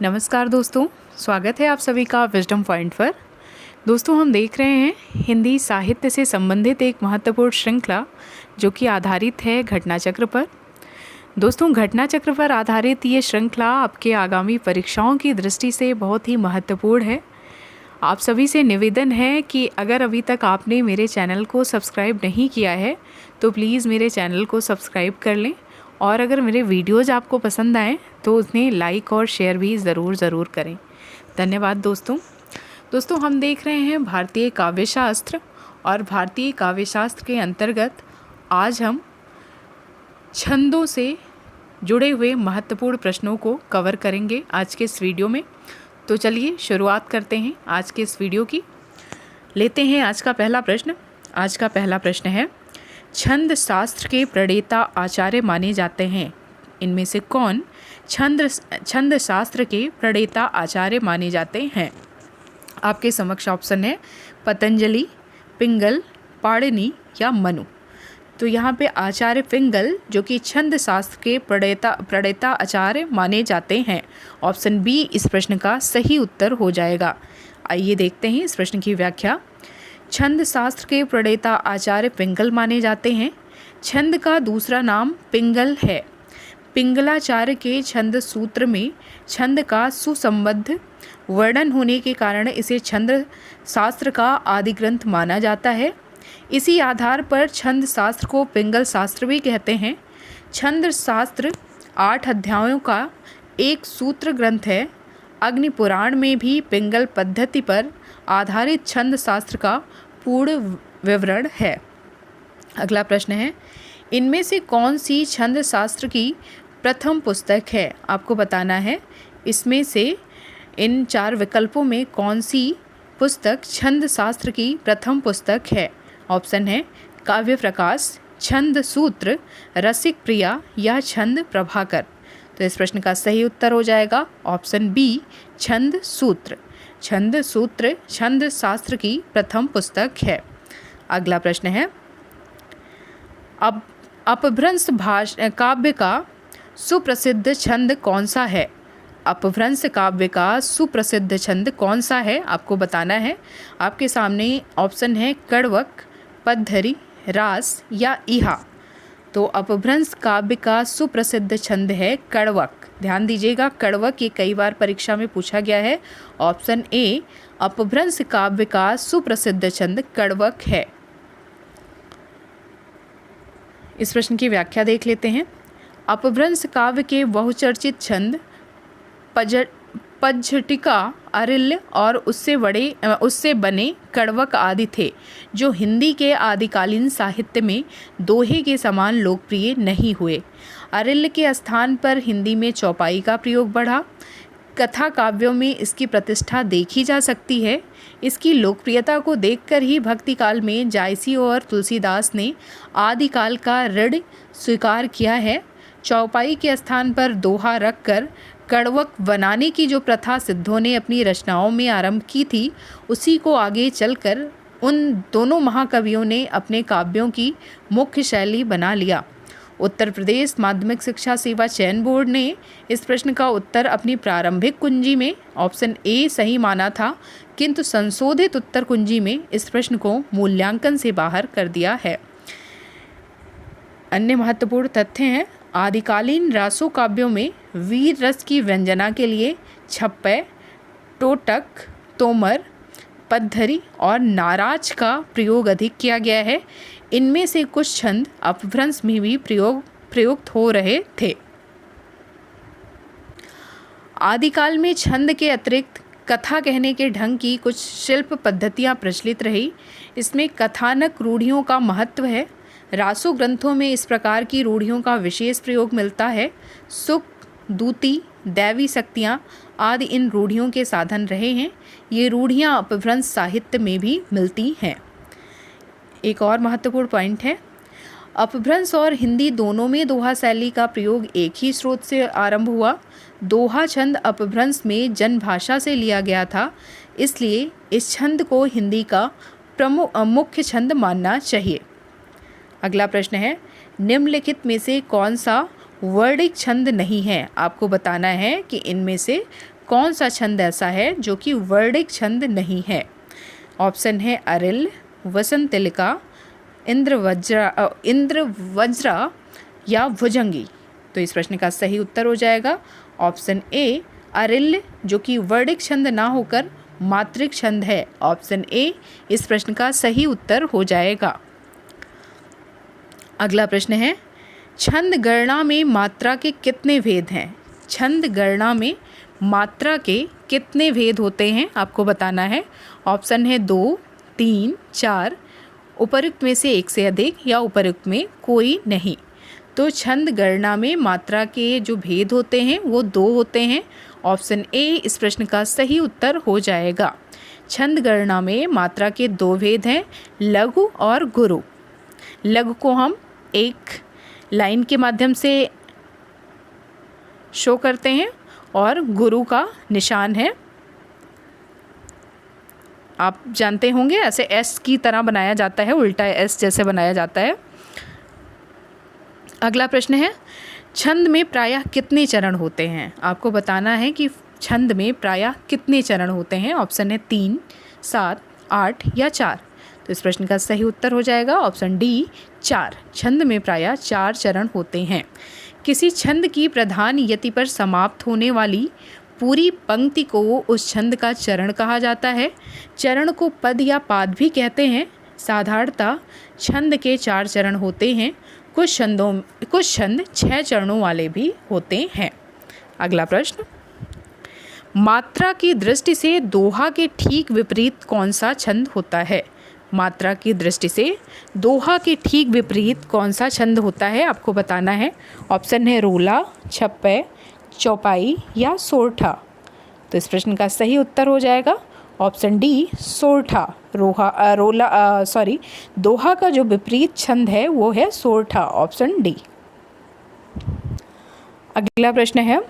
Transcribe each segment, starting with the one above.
नमस्कार दोस्तों, स्वागत है आप सभी का विजडम पॉइंट पर। दोस्तों, हम देख रहे हैं हिंदी साहित्य से संबंधित एक महत्वपूर्ण श्रृंखला जो कि आधारित है घटना चक्र पर। दोस्तों, घटना चक्र पर आधारित ये श्रृंखला आपके आगामी परीक्षाओं की दृष्टि से बहुत ही महत्वपूर्ण है। आप सभी से निवेदन है कि अगर अभी तक आपने मेरे चैनल को सब्सक्राइब नहीं किया है तो प्लीज़ मेरे चैनल को सब्सक्राइब कर लें, और अगर मेरे वीडियोज़ आपको पसंद आएँ तो उन्हें लाइक और शेयर भी ज़रूर करें। धन्यवाद दोस्तों, हम देख रहे हैं भारतीय काव्यशास्त्र, और भारतीय काव्यशास्त्र के अंतर्गत आज हम छंदों से जुड़े हुए महत्वपूर्ण प्रश्नों को कवर करेंगे आज के इस वीडियो में। तो चलिए शुरुआत करते हैं आज के इस वीडियो की। लेते हैं आज का पहला प्रश्न। आज का पहला प्रश्न है, छंद शास्त्र के प्रणेता आचार्य माने जाते हैं, इनमें से कौन छंद शास्त्र के प्रणेता आचार्य माने जाते हैं? आपके समक्ष ऑप्शन है पतंजलि, पिंगल, पाणिनि या मनु। तो यहाँ पे आचार्य पिंगल जो कि छंद शास्त्र के प्रणेता आचार्य माने जाते हैं, ऑप्शन बी इस प्रश्न का सही उत्तर हो जाएगा। आइए देखते हैं इस प्रश्न की व्याख्या। छंद शास्त्र के प्रणेता आचार्य पिंगल माने जाते हैं। छंद का दूसरा नाम पिंगल है। पिंगलाचार्य के छंद सूत्र में छंद का सुसंबद्ध वर्णन होने के कारण इसे छंद शास्त्र का आदि ग्रंथ माना जाता है। इसी आधार पर छंद शास्त्र को पिंगल शास्त्र भी कहते हैं। छंद शास्त्र 8 अध्यायों का एक सूत्र ग्रंथ है। अग्नि पुराण में भी पिंगल पद्धति पर आधारित छंद शास्त्र का पूर्ण विवरण है। अगला प्रश्न है, इनमें से कौन सी छंद शास्त्र की प्रथम पुस्तक है? आपको बताना है इसमें से इन 4 विकल्पों में कौन सी पुस्तक छंद शास्त्र की प्रथम पुस्तक है। ऑप्शन है काव्य प्रकाश, छंद सूत्र, रसिक प्रिया या छंद प्रभाकर। तो इस प्रश्न का सही उत्तर हो जाएगा ऑप्शन बी, छंद सूत्र। छंद सूत्र छंद शास्त्र की प्रथम पुस्तक है। अगला प्रश्न है, अब अपभ्रंश काव्य का सुप्रसिद्ध छंद कौन सा है? अपभ्रंश काव्य का सुप्रसिद्ध छंद कौन सा है आपको बताना है। आपके सामने ऑप्शन है कड़वक, पद्धरि, रास या इहा। तो अपभ्रंश काव्य का सुप्रसिद्ध छंद है कड़वक। ध्यान दीजिएगा, कड़वक ये कई बार परीक्षा में पूछा गया है। ऑप्शन ए अपभ्रंश काव्य का सुप्रसिद्ध छंद कड़वक है। इस प्रश्न की व्याख्या देख लेते हैं। अपभ्रंश काव्य के बहुचर्चित छंद पज्झटिका, अरिल्य और उससे बने कड़वक आदि थे, जो हिंदी के आदिकालीन साहित्य में दोहे के समान लोकप्रिय नहीं हुए। अरिल्य के स्थान पर हिंदी में चौपाई का प्रयोग बढ़ा। कथा काव्यों में इसकी प्रतिष्ठा देखी जा सकती है। इसकी लोकप्रियता को देखकर ही भक्ति काल में जायसी और तुलसीदास ने आदिकाल का ऋण स्वीकार किया है। चौपाई के स्थान पर दोहा रखकर कड़वक बनाने की जो प्रथा सिद्धों ने अपनी रचनाओं में आरंभ की थी, उसी को आगे चलकर उन दोनों महाकवियों ने अपने काव्यों की मुख्य शैली बना लिया। उत्तर प्रदेश माध्यमिक शिक्षा सेवा चयन बोर्ड ने इस प्रश्न का उत्तर अपनी प्रारंभिक कुंजी में ऑप्शन ए सही माना था, किंतु संशोधित उत्तर कुंजी में इस प्रश्न को मूल्यांकन से बाहर कर दिया है। अन्य महत्वपूर्ण तथ्य हैं, आदिकालीन रासो काव्यों में वीर रस की व्यंजना के लिए छप्पय, टोटक, तोमर, पद्धरि और नाराज का प्रयोग अधिक किया गया है। इनमें से कुछ छंद अपभ्रंश में भी प्रयुक्त हो रहे थे। आदिकाल में छंद के अतिरिक्त कथा कहने के ढंग की कुछ शिल्प पद्धतियाँ प्रचलित रही। इसमें कथानक रूढ़ियों का महत्व है। रासो ग्रंथों में इस प्रकार की रूढ़ियों का विशेष प्रयोग मिलता है। सुख, दूती, दैवी शक्तियाँ आदि इन रूढ़ियों के साधन रहे हैं। ये रूढ़ियाँ अपभ्रंश साहित्य में भी मिलती हैं। एक और महत्वपूर्ण पॉइंट है, अपभ्रंश और हिंदी दोनों में दोहा शैली का प्रयोग एक ही स्रोत से आरंभ हुआ। दोहा छंद अपभ्रंश में जनभाषा से लिया गया था, इसलिए इस छंद को हिंदी का मुख्य छंद मानना चाहिए। अगला प्रश्न है, निम्नलिखित में से कौन सा वर्णिक छंद नहीं है? आपको बताना है कि इनमें से कौन सा छंद ऐसा है जो कि वर्णिक छंद नहीं है? ऑप्शन है अरिल, वसंतिलिका, इंद्रवज्रा या भुजंगी। तो इस प्रश्न का सही उत्तर हो जाएगा ऑप्शन ए अरिल, जो कि वर्णिक छंद ना होकर मात्रिक छंद है। ऑप्शन ए इस प्रश्न का सही उत्तर हो जाएगा। अगला प्रश्न है, छंद गणना में मात्रा के कितने भेद हैं? छंद गणना में मात्रा के कितने भेद होते हैं आपको बताना है। ऑप्शन है 2, 3, 4, उपरोक्त में से एक से अधिक या उपरोक्त में कोई नहीं। तो छंद गणना में मात्रा के जो भेद होते हैं वो 2 होते हैं। ऑप्शन ए इस प्रश्न का सही उत्तर हो जाएगा। छंद गणना में मात्रा के 2 भेद हैं, लघु और गुरु। लघु को हम एक लाइन के माध्यम से शो करते हैं और गुरु का निशान है, आप जानते होंगे, ऐसे एस की तरह बनाया जाता है, उल्टा एस जैसे बनाया जाता है। अगला प्रश्न है, छंद में प्रायः कितने चरण होते हैं? आपको बताना है कि छंद में प्रायः कितने चरण होते हैं। ऑप्शन है 3, 7, 8 या 4। तो इस प्रश्न का सही उत्तर हो जाएगा ऑप्शन डी 4। छंद में प्रायः 4 चरण होते हैं। किसी छंद की प्रधान यति पर समाप्त होने वाली पूरी पंक्ति को उस छंद का चरण कहा जाता है। चरण को पद या पाद भी कहते हैं। साधारणतः छंद के 4 चरण होते हैं। कुछ छंद 6 चरणों वाले भी होते हैं। अगला प्रश्न, मात्रा की दृष्टि से दोहा के ठीक विपरीत कौन सा छंद होता है? मात्रा की दृष्टि से दोहा के ठीक विपरीत कौन सा छंद होता है आपको बताना है। ऑप्शन है रोला, छप्पे, चौपाई या सोरठा। तो इस प्रश्न का सही उत्तर हो जाएगा ऑप्शन डी सोरठा। दोहा का जो विपरीत छंद है वो है सोरठा। Option D. अगला प्रश्न है,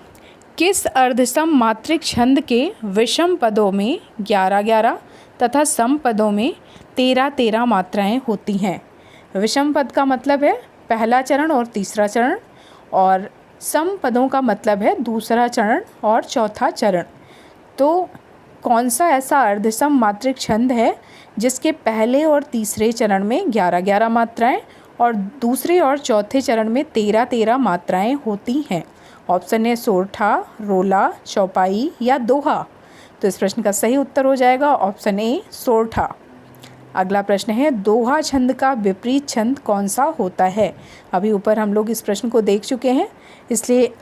किस अर्धसम मात्रिक छंद के विषम पदों में 11-11 तथा सम पदों में 13-13 मात्राएं होती हैं? विषम पद का मतलब है पहला चरण और तीसरा चरण, और सम पदों का मतलब है दूसरा चरण और चौथा चरण। तो कौन सा ऐसा अर्धसम मात्रिक छंद है जिसके पहले और तीसरे चरण में 11-11 मात्राएं और दूसरे और चौथे चरण में 13-13 मात्राएं होती हैं? ऑप्शन है सोरठा, रोला, चौपाई या दोहा। तो इस प्रश्न का सही उत्तर हो जाएगा ऑप्शन ए सोरठा। अगला प्रश्न है, दोहा छंद का विपरीत छंद कौन सा होता है? अभी ऊपर हम लोग इस प्रश्न को देख चुके हैं, इसलिए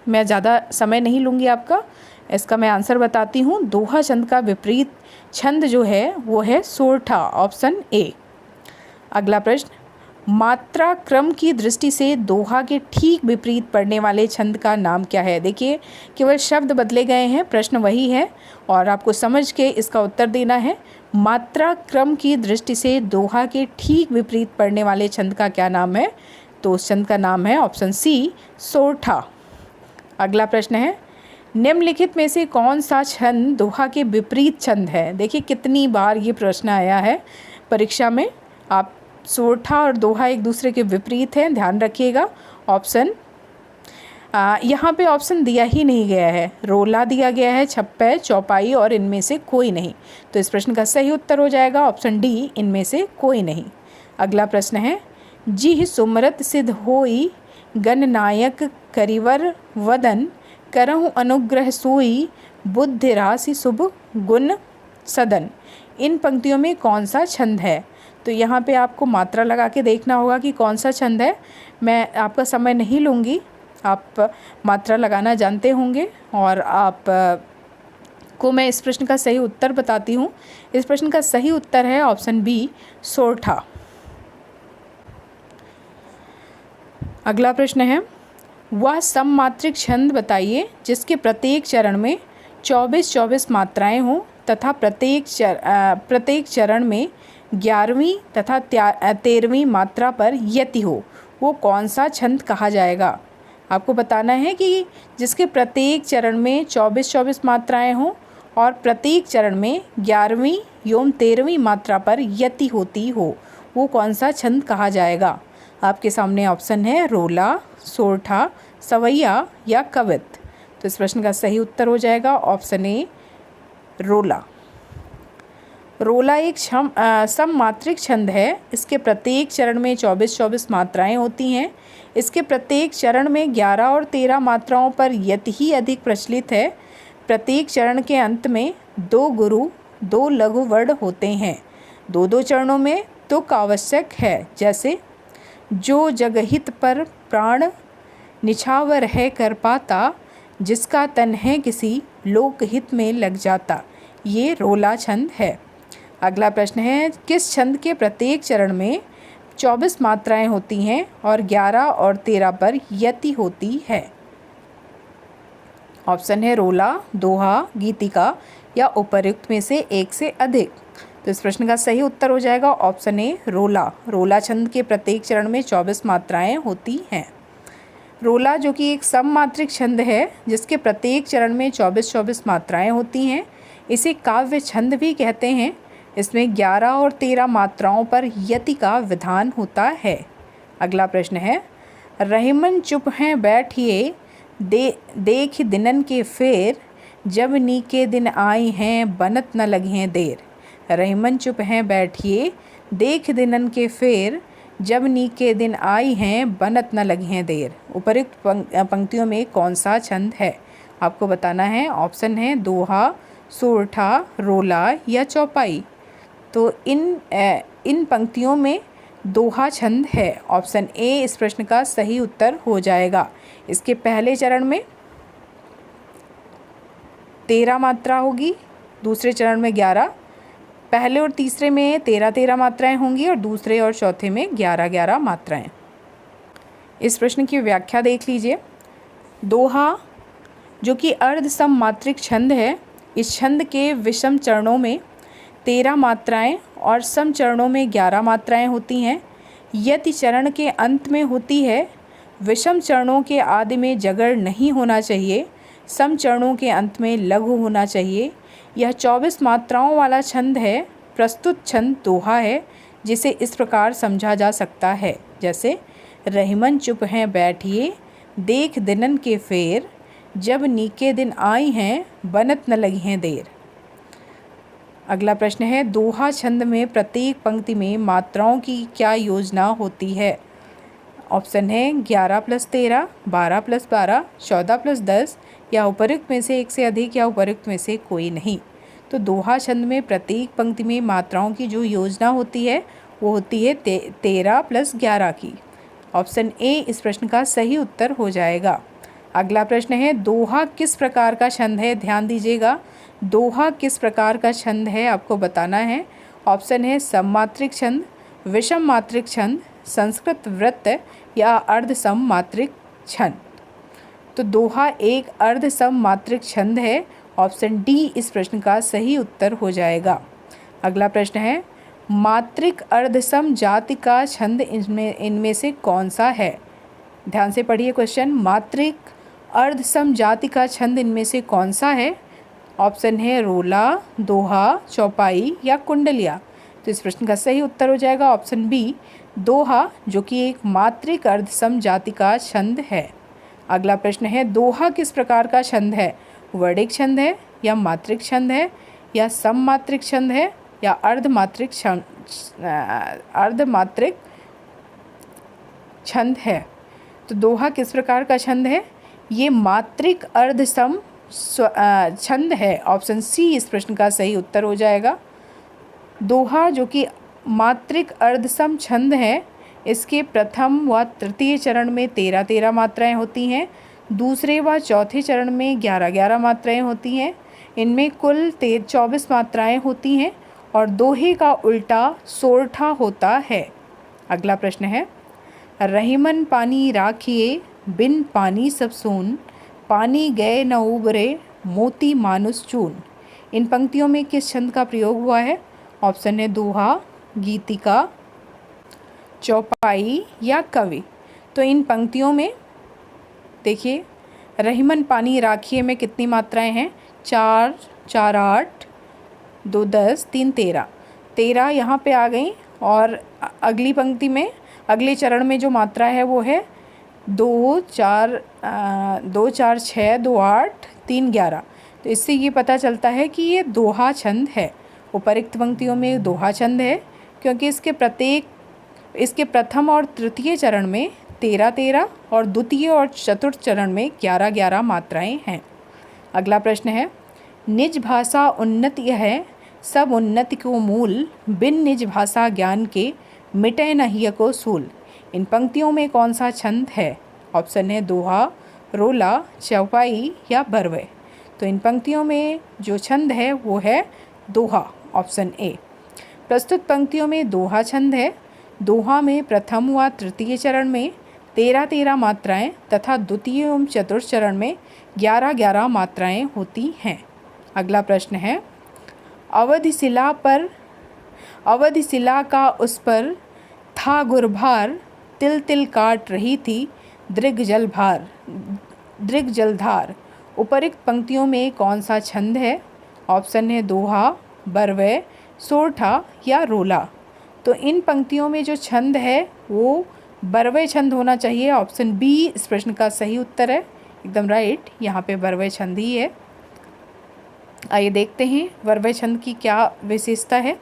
मैं ज़्यादा समय नहीं लूँगी आपका। इसका मैं आंसर बताती हूँ। दोहा छंद का विपरीत छंद जो है वो है सोरठा। Option A. अगला प्रश्न, मात्रा क्रम की दृष्टि से दोहा के ठीक विपरीत पड़ने वाले छंद का नाम क्या है? देखिए, केवल शब्द बदले गए हैं, प्रश्न वही है और आपको समझ के इसका उत्तर देना है। मात्रा क्रम की दृष्टि से दोहा के ठीक विपरीत पड़ने वाले छंद का क्या नाम है? तो उस छंद का नाम है ऑप्शन सी सोरठा। अगला प्रश्न है, निम्नलिखित में से कौन सा छंद दोहा के विपरीत छंद है? देखिए कितनी बार ये प्रश्न आया है परीक्षा में। आप सोरठा और दोहा एक दूसरे के विपरीत हैं, ध्यान रखिएगा। ऑप्शन यहाँ पे ऑप्शन दिया ही नहीं गया है। रोला दिया गया है, छप्पे, चौपाई और इनमें से कोई नहीं। तो इस प्रश्न का सही उत्तर हो जाएगा ऑप्शन डी, इनमें से कोई नहीं। अगला प्रश्न है, जिह सुमरत सिद्ध होई गणनायक करिवर वदन करहु अनुग्रह सोई बुद्धि राशि शुभ गुण सदन। इन पंक्तियों में कौन सा छंद है? तो यहाँ पे आपको मात्रा लगा के देखना होगा कि कौन सा छंद है। मैं आपका समय नहीं लूँगी, आप मात्रा लगाना जानते होंगे और आप को मैं इस प्रश्न का सही उत्तर बताती हूँ। इस प्रश्न का सही उत्तर है ऑप्शन बी सोरठा। अगला प्रश्न है, वह सममात्रिक छंद बताइए जिसके प्रत्येक चरण में 24-24 मात्राएं हों तथा प्रत्येक चरण में 11वीं तथा 13वीं मात्रा पर यति हो। वो कौन सा छंद कहा जाएगा? आपको बताना है कि जिसके प्रत्येक चरण में 24-24 मात्राएं हों और प्रत्येक चरण में 11वीं एवं 13वीं मात्रा पर यति होती हो, वो कौन सा छंद कहा जाएगा? आपके सामने ऑप्शन है रोला, सोरठा, सवैया या कवित। तो इस प्रश्न का सही उत्तर हो जाएगा ऑप्शन ए रोला। रोला एक सममात्रिक छंद है। इसके प्रत्येक चरण में 24-24 मात्राएं होती हैं। इसके प्रत्येक चरण में 11 और 13 मात्राओं पर यति ही अधिक प्रचलित है। प्रत्येक चरण के अंत में 2 गुरु 2 लघु वर्ण होते हैं। 2-2 चरणों में तुक आवश्यक है, जैसे जो जगहित पर प्राण निछावर है कर पाता, जिसका तन है किसी लोकहित में लग जाता। ये रोला छंद है। अगला प्रश्न है, किस छंद के प्रत्येक चरण में 24 मात्राएं होती हैं और 11 और 13 पर यति होती है? ऑप्शन है रोला, दोहा, गीतिका या उपर्युक्त में से एक से अधिक। तो इस प्रश्न का सही उत्तर हो जाएगा ऑप्शन ए रोला। रोला छंद के प्रत्येक चरण में 24 मात्राएं होती हैं। रोला जो कि एक सममात्रिक छंद है, जिसके प्रत्येक चरण में 24-24 मात्राएं होती हैं। इसे काव्य छंद भी कहते हैं। इसमें 11 और 13 मात्राओं पर यति का विधान होता है। अगला प्रश्न है, रहीमन चुप हैं बैठिए देख दिनन के फेर, जब नीके दिन आई हैं बनत न लगे देर। रहीमन चुप हैं बैठिए देख दिनन के फेर, जब नीके दिन आई हैं बनत न लगे देर। उपर्युक्त पंक्तियों में कौन सा छंद है? आपको बताना है। ऑप्शन है दोहा, सोरठा, रोला या चौपाई। तो इन पंक्तियों में दोहा छंद है। ऑप्शन ए इस प्रश्न का सही उत्तर हो जाएगा। इसके पहले चरण में 13 मात्रा होगी, दूसरे चरण में 11, पहले और तीसरे में 13-13 मात्राएं होंगी और दूसरे और चौथे में 11-11 मात्राएं। इस प्रश्न की व्याख्या देख लीजिए। दोहा जो कि अर्ध सममात्रिक छंद है, इस छंद के विषम चरणों में 13 मात्राएं और सम चरणों में 11 मात्राएं होती हैं। यति चरण के अंत में होती है। विषम चरणों के आदि में जगड़ नहीं होना चाहिए। सम चरणों के अंत में लघु होना चाहिए। यह 24 मात्राओं वाला छंद है। प्रस्तुत छंद दोहा है, जिसे इस प्रकार समझा जा सकता है, जैसे रहीमन चुप हैं बैठिए देख दिनन के फेर, जब नीके दिन आई हैं बनत न लगी हैं देर। अगला प्रश्न है, दोहा छंद में प्रत्येक पंक्ति में मात्राओं की क्या योजना होती है? ऑप्शन है 11 + 13, 12 + 12, 14 + 10 या उपर्युक्त में से एक से अधिक या उपर्युक्त में से कोई नहीं। तो दोहा छंद में प्रत्येक पंक्ति में मात्राओं की जो योजना होती है वो होती है 13 + 11 की। ऑप्शन ए इस प्रश्न का सही उत्तर हो जाएगा। अगला प्रश्न है, दोहा किस प्रकार का छंद है? ध्यान दीजिएगा, दोहा किस प्रकार का छंद है आपको बताना है। ऑप्शन है सममात्रिक छंद, विषम मात्रिक छंद, संस्कृत वृत्त या अर्ध सममात्रिक छंद। तो दोहा एक अर्ध सममात्रिक छंद है। ऑप्शन डी इस प्रश्न का सही उत्तर हो जाएगा। अगला प्रश्न है, मात्रिक अर्धसम जाति का छंद इनमें से कौन सा है? ध्यान से पढ़िए क्वेश्चन। मात्रिक अर्धसम जाति का छंद इनमें से कौन सा है? ऑप्शन है रोला, दोहा, चौपाई या कुंडलिया। तो इस प्रश्न का सही उत्तर हो जाएगा ऑप्शन बी, दोहा, जो कि एक मात्रिक अर्धसम जाति का छंद है। अगला प्रश्न है, दोहा किस प्रकार का छंद है? वर्णिक छंद है या मात्रिक छंद है या सममात्रिक छंद है या अर्धमात्रिक छंद है? तो दोहा किस प्रकार का छंद है? ये मात्रिक अर्धसम छंद है। ऑप्शन सी इस प्रश्न का सही उत्तर हो जाएगा। दोहा जो कि मात्रिक अर्धसम छंद है, इसके प्रथम व तृतीय चरण में 13-13 मात्राएं होती हैं। दूसरे व चौथे चरण में 11-11 मात्राएं होती हैं। इनमें कुल 24 मात्राएं होती हैं और दोहे का उल्टा सोरठा होता है। अगला प्रश्न है, रहीमन पानी राखिए बिन पानी सब सून, पानी गए न उबरे मोती मानुस चून। इन पंक्तियों में किस छंद का प्रयोग हुआ है? ऑप्शन है दोहा, गीतिका, चौपाई या कवि। तो इन पंक्तियों में देखिए, रहीमन पानी राखिए में कितनी मात्राएं हैं? 4, 4 8, 2 10, 3 13। 13 यहाँ पे आ गई और अगली पंक्ति में, अगले चरण में जो मात्रा है वो है 2 4 2 4 6 2 8 3 11। तो इससे ये पता चलता है कि ये दोहा छंद है। उपरोक्त पंक्तियों में दोहा छंद है क्योंकि इसके प्रथम और तृतीय चरण में 13-13 और द्वितीय और चतुर्थ चरण में 11-11 मात्राएं हैं। अगला प्रश्न है, निज भाषा उन्नति है, सब उन्नति को मूल, बिन निज भाषा ज्ञान के मिटे नहीं को सूल। इन पंक्तियों में कौन सा छंद है? ऑप्शन है दोहा, रोला, चौपाई या बरवे। तो इन पंक्तियों में जो छंद है वो है दोहा, ऑप्शन ए। प्रस्तुत पंक्तियों में दोहा छंद है। दोहा में प्रथम व तृतीय चरण में 13-13 मात्राएं तथा द्वितीय एवं चतुर्थ चरण में 11-11 मात्राएं होती हैं। अगला प्रश्न है, अवधि शिला का उस पर था गुरभार, तिल तिल काट रही थी दृग जलधार। उपरोक्त पंक्तियों में कौन सा छंद है? ऑप्शन है दोहा, बरवे, सोरठा या रोला। तो इन पंक्तियों में जो छंद है वो बरवे छंद होना चाहिए। ऑप्शन बी इस प्रश्न का सही उत्तर है, एकदम राइट। यहाँ पे बरवे छंद ही है। आइए देखते हैं बरवे छंद की क्या विशेषता है।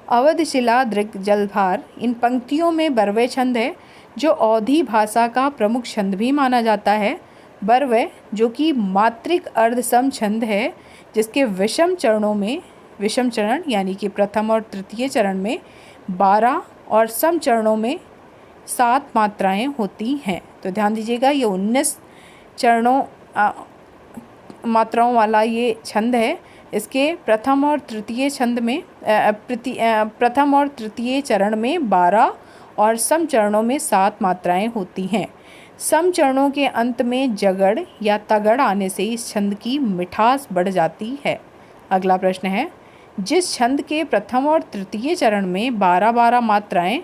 अवधि शिला दृग जलधार, इन पंक्तियों में बरवे छंद है जो अवधी भाषा का प्रमुख छंद भी माना जाता है। बरवे जो कि मात्रिक अर्धसम छंद है, जिसके विषम चरण यानी कि प्रथम और तृतीय चरण में 12 और सम चरणों में 7 मात्राएं होती हैं। तो ध्यान दीजिएगा, ये 19 मात्राओं वाला ये छंद है। इसके प्रथम और तृतीय चरण में 12 और सम चरणों में 7 मात्राएं होती हैं। सम चरणों के अंत में जगड़ या तगड़ आने से इस छंद की मिठास बढ़ जाती है। अगला प्रश्न है, जिस छंद के प्रथम और तृतीय चरण में 12-12 मात्राएं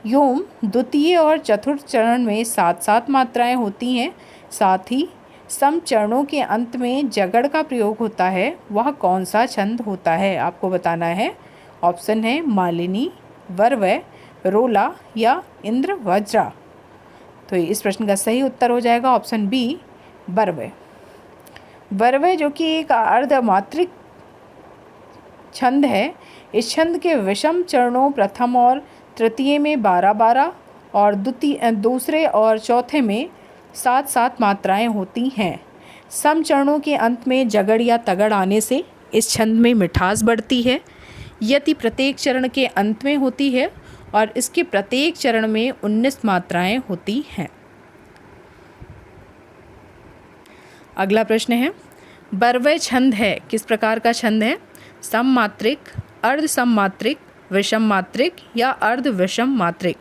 एवं द्वितीय और चतुर्थ चरण में 7-7 मात्राएं होती हैं, साथ ही सम चरणों के अंत में जगड़ का प्रयोग होता है, वह कौन सा छंद होता है? आपको बताना है। ऑप्शन है मालिनी, वरवय, रोला या इंद्र वज्रा। तो इस प्रश्न का सही उत्तर हो जाएगा ऑप्शन बी, बरवे। बरवे जो कि एक अर्धमात्रिक छंद है। इस छंद के विषम चरणों प्रथम और तृतीय में 12-12 और दूसरे और चौथे में 7-7 मात्राएं होती हैं। सम चरणों के अंत में जगड़ या तगड़ आने से इस छंद में मिठास बढ़ती है। यति प्रत्येक चरण के अंत में होती है और इसके प्रत्येक चरण में 19 मात्राएं होती हैं। अगला प्रश्न है, बरवे छंद है किस प्रकार का छंद है? सम मात्रिक, अर्ध सम मात्रिक, विषम मात्रिक या अर्ध विषम मात्रिक।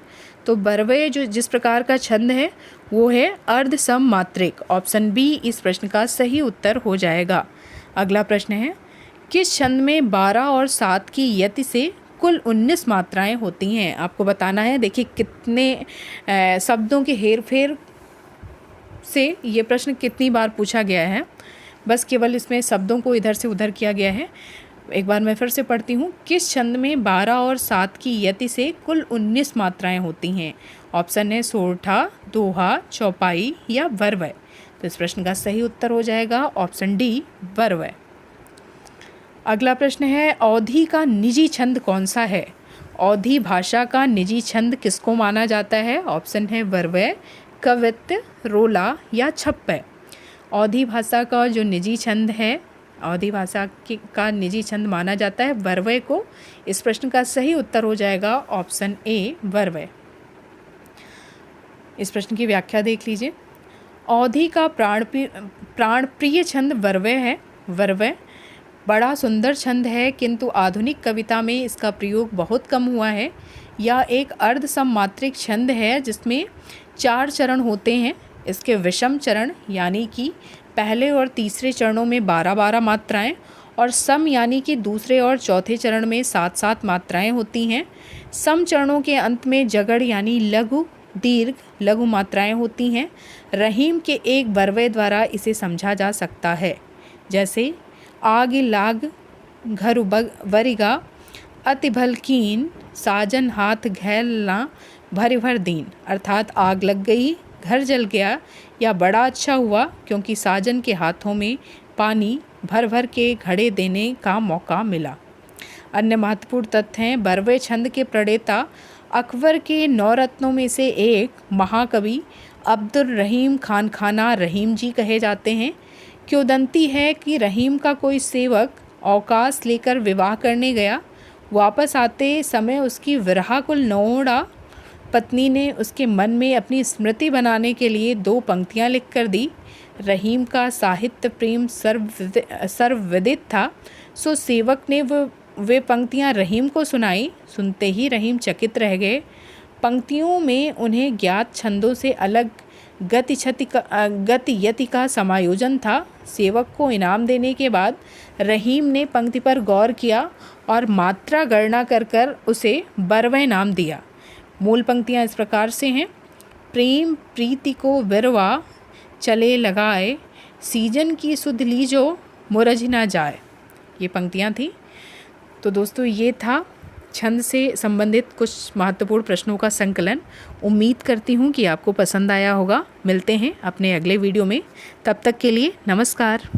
तो बरवे जो जिस प्रकार का छंद है वो है अर्ध सम मात्रिक। ऑप्शन बी इस प्रश्न का सही उत्तर हो जाएगा। अगला प्रश्न है, किस छंद में 12 और 7 की यति से कुल 19 मात्राएं होती हैं? आपको बताना है। देखिए कितने शब्दों के हेरफेर से ये प्रश्न कितनी बार पूछा गया है। बस केवल इसमें शब्दों को इधर से उधर किया गया है। एक बार मैं फिर से पढ़ती हूँ। किस छंद में 12 और 7 की यति से कुल 19 मात्राएं होती हैं? ऑप्शन है सोरठा, दोहा, चौपाई या बरवय। तो इस प्रश्न का सही उत्तर हो जाएगा ऑप्शन डी, बरवय। अगला प्रश्न है, अवधी का निजी छंद कौन सा है? अवधी भाषा का निजी छंद किसको माना जाता है? ऑप्शन है बरवय, कवित्त, रोला या छप्पय। अवधी भाषा का जो निजी छंद है, अवधी भाषा का निजी छंद माना जाता है बरवय को। इस प्रश्न का सही उत्तर हो जाएगा ऑप्शन ए, बरवय। इस प्रश्न की व्याख्या देख लीजिए। अवधी का प्राणप्रिय छंद बरवय है। बरवय बड़ा सुंदर छंद है, किंतु आधुनिक कविता में इसका प्रयोग बहुत कम हुआ है। यह एक अर्ध सममात्रिक छंद है जिसमें 4 चरण होते हैं। इसके विषम चरण यानी कि पहले और तीसरे चरणों में 12-12 मात्राएं और सम यानी कि दूसरे और चौथे चरण में 7-7 मात्राएं होती हैं। सम चरणों के अंत में जगड़ यानी लघु, दीर्घ, लघु मात्राएं होती हैं। रहीम के एक बरवे द्वारा इसे समझा जा सकता है, जैसे आग लाग घर बरिगा, अति भलकीन, साजन हाथ घैलना भर भर दीन। अर्थात आग लग गई, घर जल गया या बड़ा अच्छा हुआ क्योंकि साजन के हाथों में पानी भर भर के घड़े देने का मौका मिला। अन्य महत्वपूर्ण तथ्य हैं, 12वें छंद के प्रणेता अकबर के 9 रत्नों में से एक महाकवि अब्दुल रहीम खान खाना रहीम जी कहे जाते हैं। किंवदंती है कि रहीम का कोई सेवक अवकाश लेकर विवाह करने गया। वापस आते समय उसकी विरहाकुल नोड़ा पत्नी ने उसके मन में अपनी स्मृति बनाने के लिए 2 पंक्तियां लिख कर दी। रहीम का साहित्य प्रेम सर्वविदित था, सो सेवक ने वे पंक्तियां रहीम को सुनाई। सुनते ही रहीम चकित रह गए। पंक्तियों में उन्हें ज्ञात छंदों से अलग गति का समायोजन था। सेवक को इनाम देने के बाद रहीम ने पंक्ति पर गौर किया और मात्रा गणना कर उसे 12वां नाम दिया। मूल पंक्तियाँ इस प्रकार से हैं। प्रेम प्रीति को बिरवा चले लगाए, सीजन की सुध लीजो मुरझ ना जाए। ये पंक्तियाँ थी। तो दोस्तों ये था छंद से संबंधित कुछ महत्वपूर्ण प्रश्नों का संकलन। उम्मीद करती हूँ कि आपको पसंद आया होगा। मिलते हैं अपने अगले वीडियो में, तब तक के लिए नमस्कार।